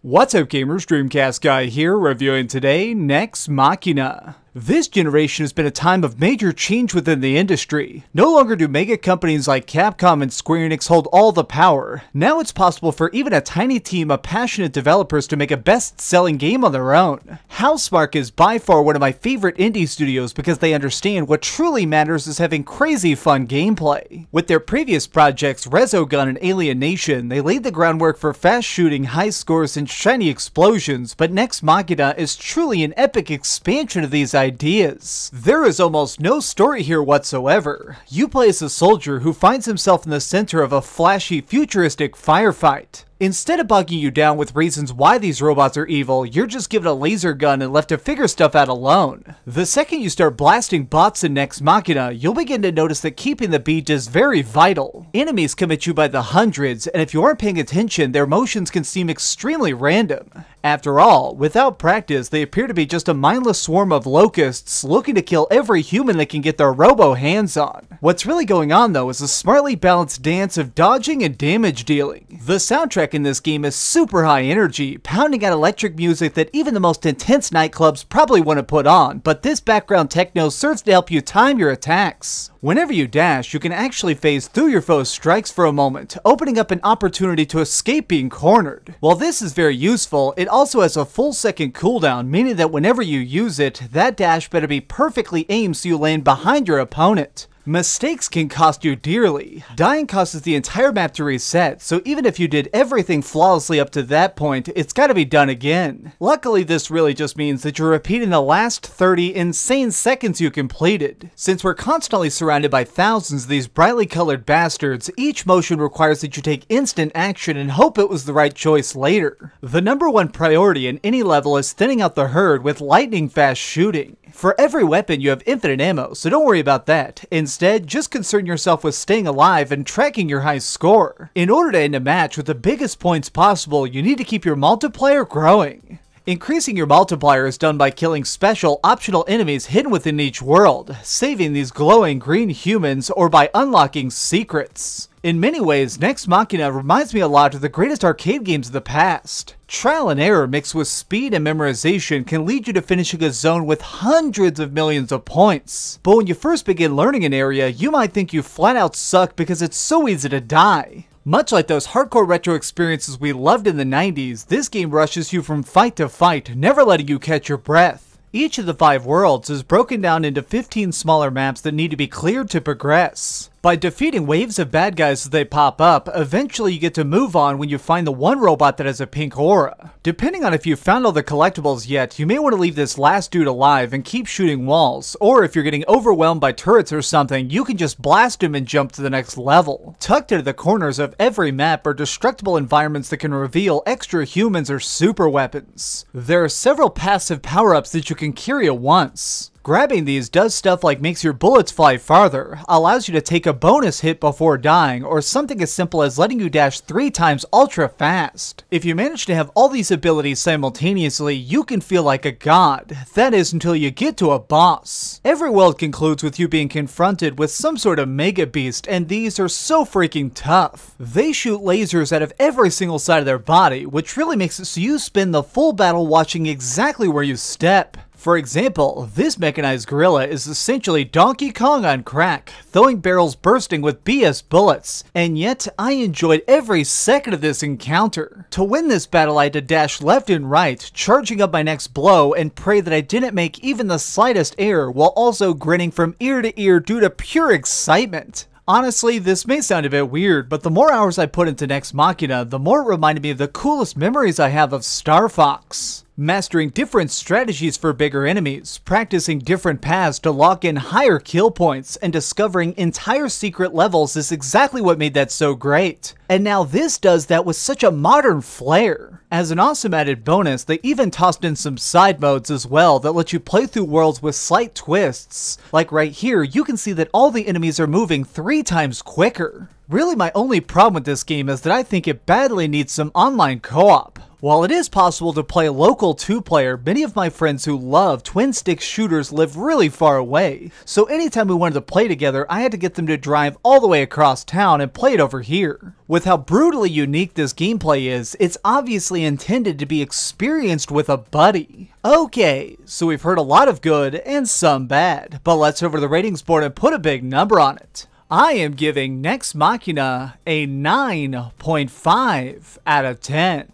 What's up gamers, DreamcastGuy here, reviewing today Nex Machina. This generation has been a time of major change within the industry. No longer do mega companies like Capcom and Square Enix hold all the power. Now it's possible for even a tiny team of passionate developers to make a best-selling game on their own. Housemarque is by far one of my favorite indie studios because they understand what truly matters is having crazy fun gameplay. With their previous projects, Resogun and Alienation, they laid the groundwork for fast shooting, high scores, and shiny explosions, but Nex Machina is truly an epic expansion of these ideas. There is almost no story here whatsoever. You play as a soldier who finds himself in the center of a flashy, futuristic firefight. Instead of bogging you down with reasons why these robots are evil, you're just given a laser gun and left to figure stuff out alone. The second you start blasting bots in Nex Machina, you'll begin to notice that keeping the beat is very vital. Enemies come at you by the hundreds, and if you aren't paying attention, their motions can seem extremely random. After all, without practice, they appear to be just a mindless swarm of locusts looking to kill every human they can get their robo hands on. What's really going on though is a smartly balanced dance of dodging and damage dealing. The soundtrack in this game is super high energy, pounding out electric music that even the most intense nightclubs probably want to put on, but this background techno serves to help you time your attacks. Whenever you dash, you can actually phase through your foe's strikes for a moment, opening up an opportunity to escape being cornered. While this is very useful, it also has a full second cooldown, meaning that whenever you use it, that dash better be perfectly aimed so you land behind your opponent. Mistakes can cost you dearly. Dying causes the entire map to reset, so even if you did everything flawlessly up to that point, it's gotta be done again. Luckily, this really just means that you're repeating the last 30 insane seconds you completed. Since we're constantly surrounded by thousands of these brightly colored bastards, each motion requires that you take instant action and hope it was the right choice later. The number one priority in any level is thinning out the herd with lightning fast shooting. For every weapon, you have infinite ammo, so don't worry about that. Instead, just concern yourself with staying alive and tracking your high score. In order to end a match with the biggest points possible, you need to keep your multiplier growing. Increasing your multiplier is done by killing special, optional enemies hidden within each world, saving these glowing green humans, or by unlocking secrets. In many ways, Nex Machina reminds me a lot of the greatest arcade games of the past. Trial and error mixed with speed and memorization can lead you to finishing a zone with hundreds of millions of points. But when you first begin learning an area, you might think you flat out suck because it's so easy to die. Much like those hardcore retro experiences we loved in the 90s, this game rushes you from fight to fight, never letting you catch your breath. Each of the 5 worlds is broken down into 15 smaller maps that need to be cleared to progress. By defeating waves of bad guys as they pop up, eventually you get to move on when you find the one robot that has a pink aura. Depending on if you've found all the collectibles yet, you may want to leave this last dude alive and keep shooting walls, or if you're getting overwhelmed by turrets or something, you can just blast him and jump to the next level. Tucked into the corners of every map are destructible environments that can reveal extra humans or super weapons. There are several passive power-ups that you can carry at once. Grabbing these does stuff like makes your bullets fly farther, allows you to take a bonus hit before dying, or something as simple as letting you dash 3 times ultra fast. If you manage to have all these abilities simultaneously, you can feel like a god. That is until you get to a boss. Every world concludes with you being confronted with some sort of mega beast, and these are so freaking tough. They shoot lasers out of every single side of their body, which really makes it so you spend the full battle watching exactly where you step. For example, this mechanized gorilla is essentially Donkey Kong on crack, throwing barrels bursting with BS bullets, and yet I enjoyed every second of this encounter. To win this battle, I had to dash left and right, charging up my next blow and pray that I didn't make even the slightest error, while also grinning from ear to ear due to pure excitement. Honestly, this may sound a bit weird, but the more hours I put into Nex Machina, the more it reminded me of the coolest memories I have of Star Fox. Mastering different strategies for bigger enemies, practicing different paths to lock in higher kill points, and discovering entire secret levels is exactly what made that so great. And now this does that with such a modern flair. As an awesome added bonus, they even tossed in some side modes as well that let you play through worlds with slight twists. Like right here, you can see that all the enemies are moving 3 times quicker. Really, my only problem with this game is that I think it badly needs some online co-op. While it is possible to play local 2-player, many of my friends who love twin-stick shooters live really far away. So anytime we wanted to play together, I had to get them to drive all the way across town and play it over here. With how brutally unique this gameplay is, it's obviously intended to be experienced with a buddy. Okay, so we've heard a lot of good and some bad, but let's over the ratings board and put a big number on it. I am giving Nex Machina a 9.5 out of 10.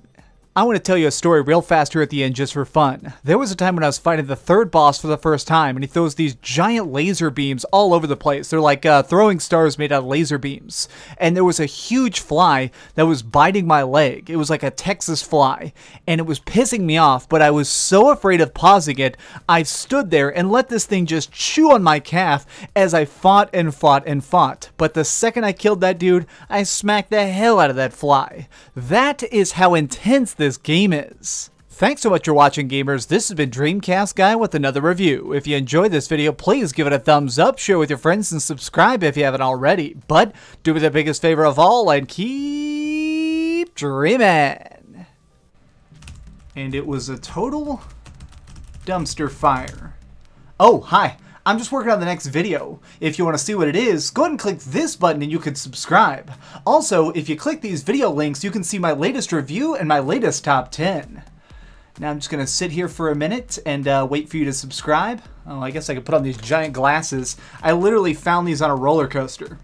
I want to tell you a story real fast here at the end just for fun. There was a time when I was fighting the third boss for the first time, and he throws these giant laser beams all over the place. They're like throwing stars made out of laser beams. And there was a huge fly that was biting my leg. It was like a Texas fly, and it was pissing me off, but I was so afraid of pausing it, I stood there and let this thing just chew on my calf as I fought and fought and fought. But the second I killed that dude, I smacked the hell out of that fly. That is how intense this game is. Thanks so much for watching, gamers. This has been DreamcastGuy with another review. If you enjoyed this video, please give it a thumbs up, share with your friends, and subscribe if you haven't already. But do me the biggest favor of all and keep dreaming. And it was a total dumpster fire. Oh, hi. I'm just working on the next video. If you want to see what it is, go ahead and click this button and you can subscribe. Also, if you click these video links, you can see my latest review and my latest top 10. Now I'm just going to sit here for a minute and wait for you to subscribe. Oh, I guess I could put on these giant glasses. I literally found these on a roller coaster.